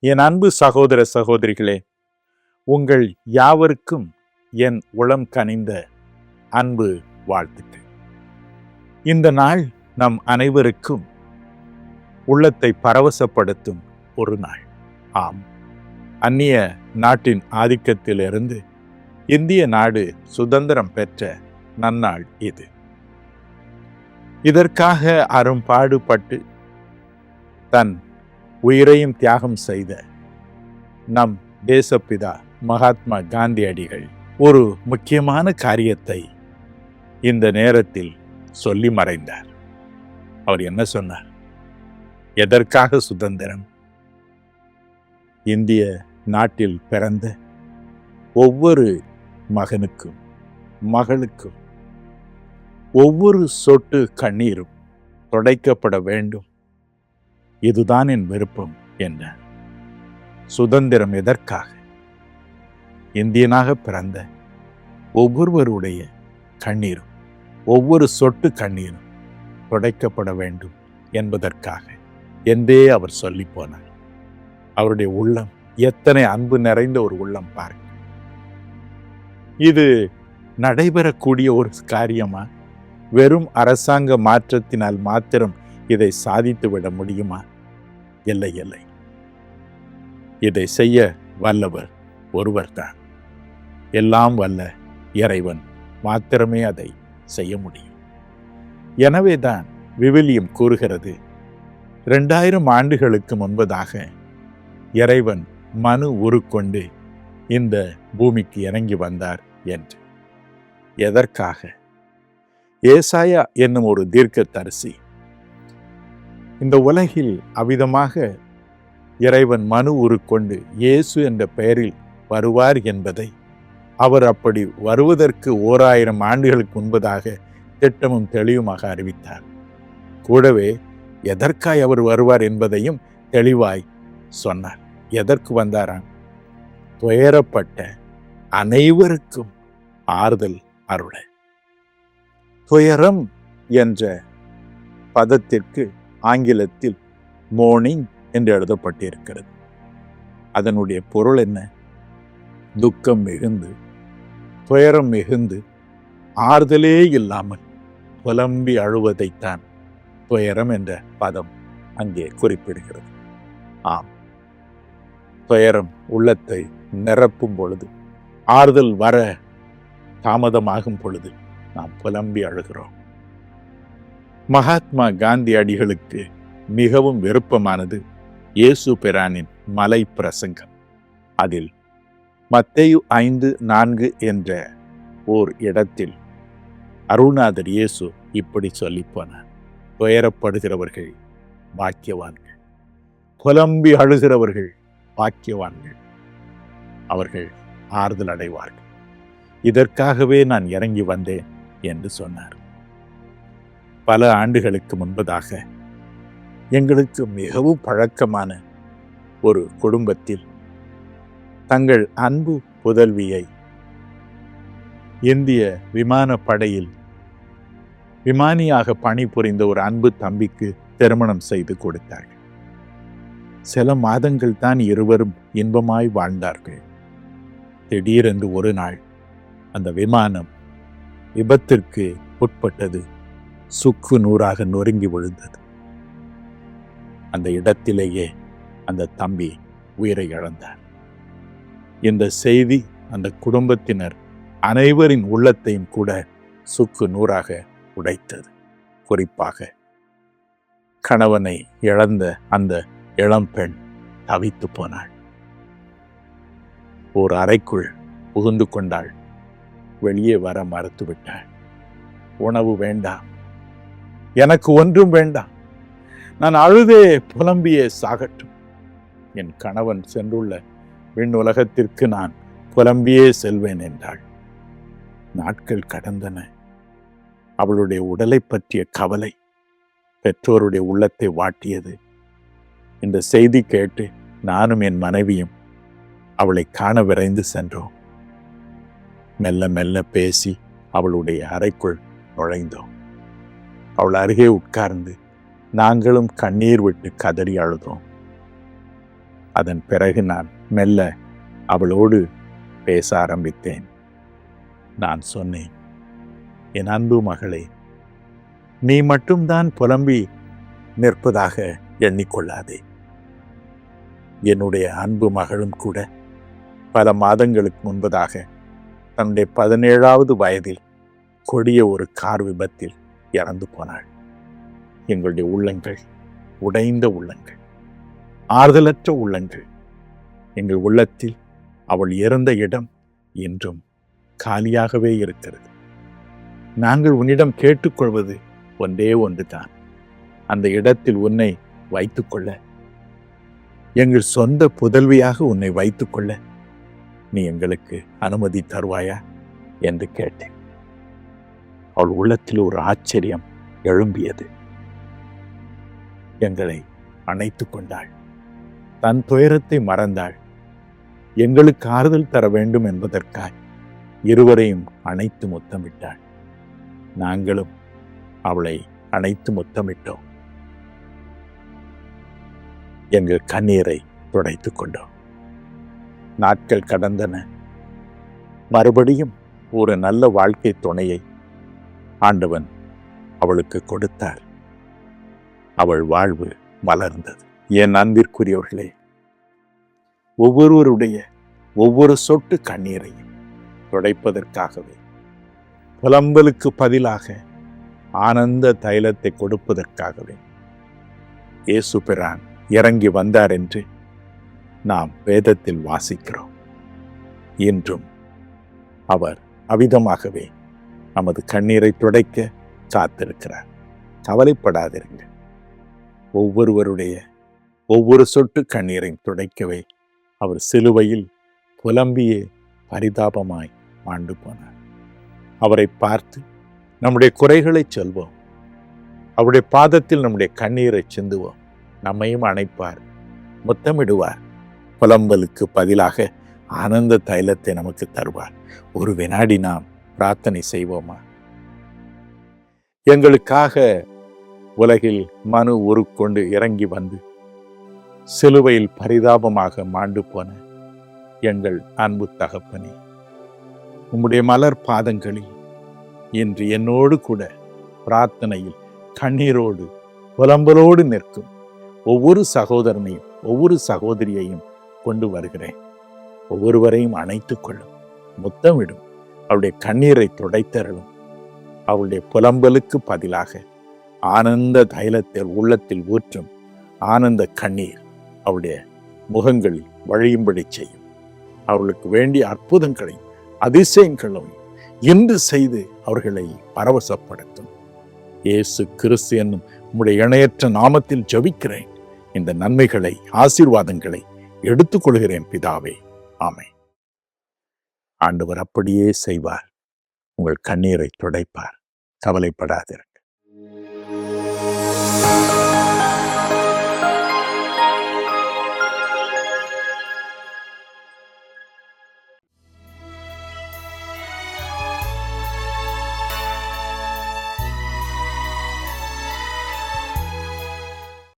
என் அன்பு சகோதர சகோதரிகளே, உங்கள் யாவருக்கும் என் உளம் கனிந்த அன்பு வாழ்த்துக்கள். இந்த நாள் நம் அனைவருக்கும் உள்ளத்தை பரவசப்படுத்தும் ஒரு நாள். ஆம், அந்நிய நாட்டின் ஆதிக்கத்திலிருந்து இந்திய நாடு சுதந்திரம் பெற்ற நன்னாள் இது. இதற்காக அரும்பாடுபட்டு தன் உயிரையும் தியாகம் செய்த நம் தேசப்பிதா மகாத்மா காந்தியடிகள் ஒரு முக்கியமான காரியத்தை இந்த நேரத்தில் சொல்லி மறைந்தார். அவர் என்ன சொன்னார்? எதற்காக சுதந்திரம்? இந்திய நாட்டில் பிறந்த ஒவ்வொரு மகனுக்கும் மகளுக்கும் ஒவ்வொரு சொட்டு கண்ணீரும் துடைக்கப்பட வேண்டும். இதுதான் என் விருப்பம் என்றார். சுதந்திரம் எதற்காக? இந்தியனாக பிறந்த ஒவ்வொருவருடைய கண்ணீரும் ஒவ்வொரு சொட்டு கண்ணீரும் துடைக்கப்பட வேண்டும் என்பதற்காக என்றே அவர் சொல்லி போனார். அவருடைய உள்ளம் எத்தனை அன்பு நிறைந்த ஒரு உள்ளம் பாருங்க. இது நடைபெறக்கூடிய ஒரு காரியமா? வெறும் அரசாங்க மாற்றத்தினால் மாத்திரம் இதை சாதித்து விட முடியுமா? இல்லை இல்லை. இதை செய்ய வல்லவர் ஒருவர்தான். எல்லாம் வல்ல இறைவன் மாத்திரமே அதை செய்ய முடியும். எனவேதான் விவிலியம் கூறுகிறது, 2000 ஆண்டுகளுக்கு முன்பதாக இறைவன் மனு உருக்கொண்டு இந்த பூமிக்கு இறங்கி வந்தார் என்று. எதற்காக? ஏசாயா என்னும் ஒரு தீர்க்கதரிசி இந்த உலகில் அவ்விதமாக இறைவன் மனு உருக்கொண்டு இயேசு என்ற பெயரில் வருவார் என்பதை அவர் அப்படி வருவதற்கு 1000 ஆண்டுகளுக்கு முன்பதாக திட்டமும் தெளிவுமாக அறிவித்தார். கூடவே எதற்காய் அவர் வருவார் என்பதையும் தெளிவாய் சொன்னார். எதற்கு வந்தாராம்? துயரப்பட்ட அனைவருக்கும் ஆறுதல் அருள. துயரம் என்ற பதத்திற்கு ஆங்கிலத்தில் மோர்னிங் என்று எழுதப்பட்டிருக்கிறது. அதனுடைய பொருள் என்ன? துக்கம் மிகுந்து, துயரம் மிகுந்து, ஆறுதலே இல்லாமல் புலம்பி அழுவதைத்தான் துயரம் என்ற பதம் அங்கே குறிப்பிடுகிறது. ஆம், துயரம் உள்ளத்தை நிரப்பும் பொழுது, ஆறுதல் வர தாமதமாகும் பொழுது நாம் புலம்பி அழுகிறோம். மகாத்மா காந்தியடிகளுக்கு மிகவும் விருப்பமானது இயேசு பிரானின் மலை பிரசங்கம். அதில் மத்தேயு 5:4 என்ற ஓர் இடத்தில் அருள்நாதர் இயேசு இப்படி சொல்லி போனார்: துயரப்படுகிறவர்கள் பாக்கியவான்கள், புலம்பி அழுகிறவர்கள் பாக்கியவான்கள், அவர்கள் ஆறுதல் அடைவார்கள். இதற்காகவே நான் இறங்கி வந்தேன் என்று சொன்னார். பல ஆண்டுகளுக்கு முன்பதாக எங்களுக்கு மிகவும் பழக்கமான ஒரு குடும்பத்தில் தங்கள் அன்பு புதல்வியை இந்திய விமானப்படையில் விமானியாக பணிபுரிந்த ஒரு அன்பு தம்பிக்கு திருமணம் செய்து கொடுத்தார்கள். சில மாதங்கள் தான் இருவரும் இன்பமாய் வாழ்ந்தார்கள். திடீரென்று ஒரு நாள் அந்த விமானம் விபத்திற்கு உட்பட்டது. சுக்கு நூறாக நொறுங்கி விழுந்தது. அந்த இடத்திலேயே அந்த தம்பி உயிரை இழந்தார். இந்த செய்தி அந்த குடும்பத்தினர் அனைவரின் உள்ளத்தையும் கூட சுக்கு நூறாக உடைத்தது. குறிப்பாக கணவனை இழந்த அந்த இளம்பெண் தவித்து போனாள். ஒரு அறைக்குள் புகுந்து கொண்டாள். வெளியே வர மறுத்துவிட்டாள். உணவு வேண்டாம், எனக்கு ஒன்றும் வேண்டாம், நான் அழுதே புலம்பியே சாகட்டும், என் கணவன் சென்றுள்ள விண்ணுலகத்திற்கு நான் புலம்பியே செல்வேன் என்றாள். நாட்கள் கடந்தன. அவளுடைய உடலை பற்றிய கவலை பெற்றோருடைய உள்ளத்தை வாட்டியது. இந்த செய்தி கேட்டு நானும் என் மனைவியும் அவளை காண விரைந்து சென்றோம். மெல்ல மெல்ல பேசி அவளுடைய அறைக்குள் நுழைந்தோம். அவள் அருகே உட்கார்ந்து நாங்களும் கண்ணீர் விட்டு கதறி அழுதோம். அதன் பிறகு நான் மெல்ல அவளோடு பேச ஆரம்பித்தேன். நான் சொன்னேன், என் அன்பு மகளே, நீ மட்டும்தான் புலம்பி நிற்பதாக எண்ணிக்கொள்ளாதே. என்னுடைய அன்பு மகளும் கூட பல மாதங்களுக்கு முன்பதாக தன்னுடைய 17வது வயதில் கொடிய ஒரு கார் விபத்தில் இறந்து போனாள். எங்களுடைய உள்ளங்கள் உடைந்த உள்ளங்கள், ஆறுதலற்ற உள்ளங்கள். எங்கள் உள்ளத்தில் அவள் இறந்த இடம் இன்றும் காலியாகவே இருக்கிறது. நாங்கள் உன்னிடம் கேட்டுக்கொள்வது ஒன்றே ஒன்றுதான், அந்த இடத்தில் உன்னை வைத்துக்கொள்ள, எங்கள் சொந்த புதல்வியாக உன்னை வைத்துக்கொள்ள நீ எங்களுக்கு அனுமதி தருவாயா என்று கேட்டேன். அவள் உள்ளத்தில் ஒரு ஆச்சரியம் எழும்பியது. எங்களை அணைத்து கொண்டாள். தன் துயரத்தை மறந்தாள். எங்களுக்கு ஆறுதல் தர வேண்டும் என்பதற்காய் இருவரையும் அணைத்து முத்தமிட்டாள். நாங்களும் அவளை அணைத்து முத்தமிட்டோம். எங்கள் கண்ணீரை துடைத்துக் கொண்டோம். நாட்கள் கடந்தன. மறுபடியும் ஒரு நல்ல வாழ்க்கை துணையை ஆண்டவன் அவளுக்கு கொடுத்தார். அவள் வாழ்வு மலர்ந்தது. என் அன்பிற்குரியவர்களே, ஒவ்வொருவருடைய ஒவ்வொரு சொட்டு கண்ணீரையும் துடைப்பதற்காகவே, புலம்பலுக்கு பதிலாக ஆனந்த தைலத்தை கொடுப்பதற்காகவே இயேசு பிரான் இறங்கி வந்தார் என்று நாம் வேதத்தில் வாசிக்கிறோம். இன்றும் அவர் அவிதமாகவே நமது கண்ணீரை துடைக்க காத்திருக்கிறார். கவலைப்படாதிருங்க. ஒவ்வொருவருடைய ஒவ்வொரு சொட்டு கண்ணீரையும் துடைக்கவே அவர் சிலுவையில் புலம்பியே பரிதாபமாய் மாண்டு போனார். அவரை பார்த்து நம்முடைய குறைகளை சொல்வோம். அவருடைய பாதத்தில் நம்முடைய கண்ணீரை சிந்துவோம். நம்மையும் அணைப்பார், முத்தமிடுவார். புலம்பலுக்கு பதிலாக ஆனந்த தைலத்தை நமக்கு தருவார். ஒரு வினாடி நாம் பிரார்த்தனை செய்வோமா? எங்களுக்காக உலகில் மனு உருக்கொண்டு இறங்கி வந்து சிலுவையில் பரிதாபமாக மாண்டு போன எங்கள் அன்பு தகப்பனே, உம்முடைய மலர் பாதங்களில் இன்று என்னோடு கூட பிரார்த்தனையில் கண்ணீரோடு புலம்பலோடு நிற்கும் ஒவ்வொரு சகோதரனையும் ஒவ்வொரு சகோதரியையும் கொண்டு வருகிறேன். ஒவ்வொருவரையும் அணைத்துக் கொள்ளும், முத்தமிடும், அவருடைய கண்ணீரை துடைத்தருளும். அவருடைய புலம்பலுக்கு பதிலாக ஆனந்த தைலத்தில் உள்ளத்தில் ஊற்றும் ஆனந்த கண்ணீர் அவருடைய முகங்களில் வழியும்படி செய்யும். அவர்களுக்கு வேண்டிய அற்புதங்களையும் அதிசயங்களையும் இன்று செய்து அவர்களை பரவசப்படுத்தும். இயேசு கிறிஸ்து என்னும் உம்முடைய இணையற்ற நாமத்தில் ஜெபிக்கிறேன். இந்த நன்மைகளை, ஆசீர்வாதங்களை எடுத்துக்கொள்கிறேன் பிதாவே. ஆமென். ஆண்டவர் அப்படியே செய்வார். உங்கள் கண்ணீரை துடைப்பார். கவலைப்படாதீர்கள்.